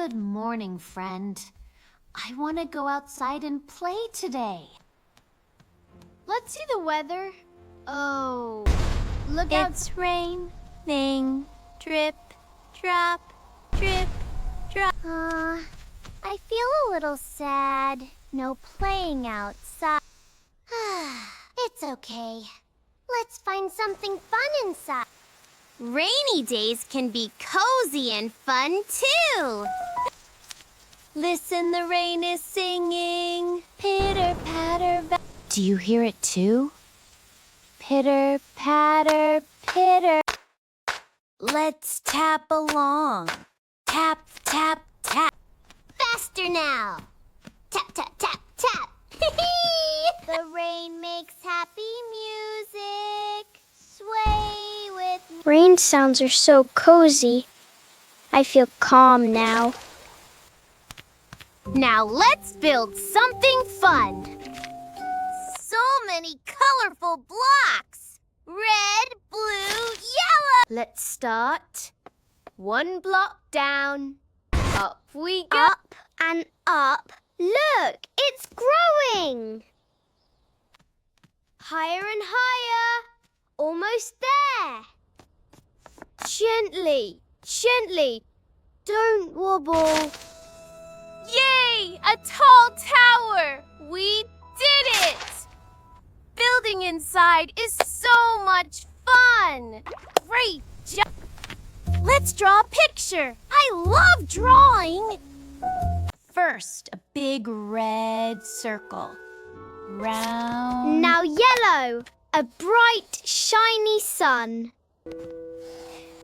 Good morning, friend. I want to go outside and play today. Let's see the weather. Oh, look out. It's raining. Drip, drop, drip, drop. I feel a little sad. No playing outside. It's okay. Let's find something fun inside. Rainy days can be cozy and fun too. Listen, the rain is singing. Pitter patter. Do you hear it too? Pitter patter, pitter. Let's tap along. Tap, tap, tap. Faster now. Tap, tap, tap, tap. The rain makes happy music. Sway with me. Rain sounds are so cozy. I feel calm now. Now let's build something fun. So many colorful blocks. Red, blue, yellow. Let's start. One block down. Up we go. Up and up. Look, it's growing. Higher and higher. Almost there. Gently, gently. Don't wobble. Yay! A tall tower! We did it! Building inside is so much fun! Great job! Let's draw a picture! I love drawing! First, a big red circle. Round. Now yellow! A bright, shiny sun.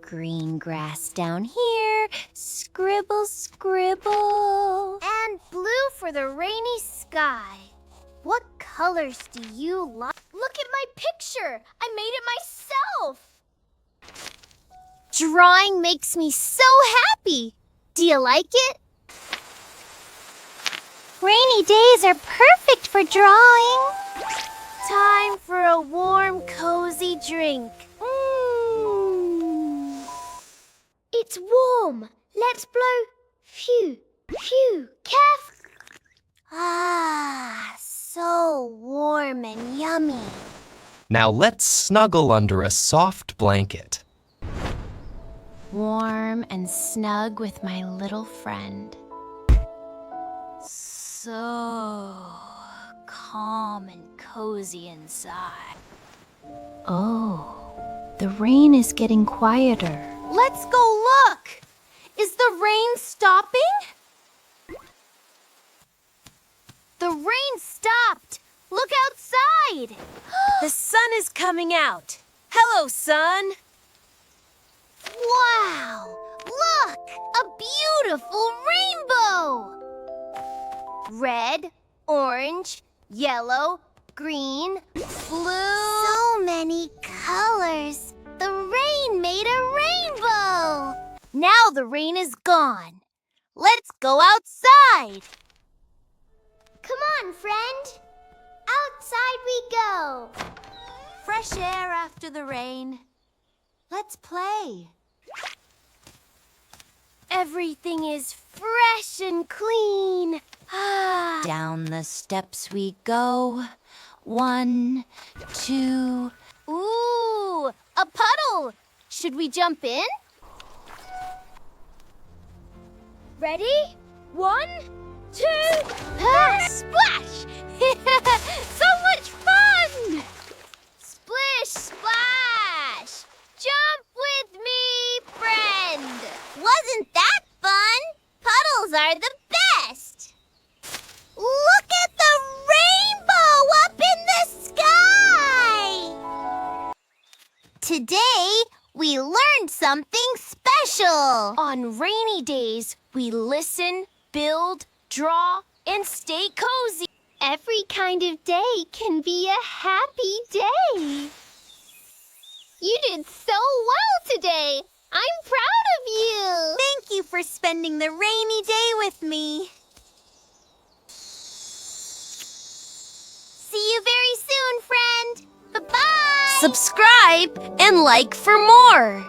Green grass down here. Scribble, scribble. And blue for the rainy sky. What colors do you like? Look at my picture. I made it myself. Drawing makes me so happy. Do you like it? Rainy days are perfect for drawing. Time for a warm, cozy drink. It's warm. Let's blow. Phew, phew, careful. Ah, so warm and yummy. Now let's snuggle under a soft blanket. Warm and snug with my little friend. So calm and cozy inside. Oh, the rain is getting quieter. Let's go look. Is the rain stopping? The rain stopped. Look outside. The sun is coming out. Hello, sun. Wow! Look! A beautiful rainbow! Red, orange, yellow, green, blue. So many colors. The rain made a rainbow. Now the rain is gone. Let's go outside. Come on, friend. Outside we go. Fresh air after the rain. Let's play. Everything is fresh and clean. Down the steps we go. 1, 2. Ooh, a puddle. Should we jump in? Ready? 1, 2. Splash! So much fun! Splish, splash! Jump with me, friend! Wasn't that fun? Puddles are the best! Look at the rainbow up in the sky! Today, we learned something special! On rainy days, we listen, build, draw, and stay cozy. Every kind of day can be a happy day. You did so well today. I'm proud of you. Thank you for spending the rainy day with me. See you very soon, friend. Bye-bye. Subscribe and like for more.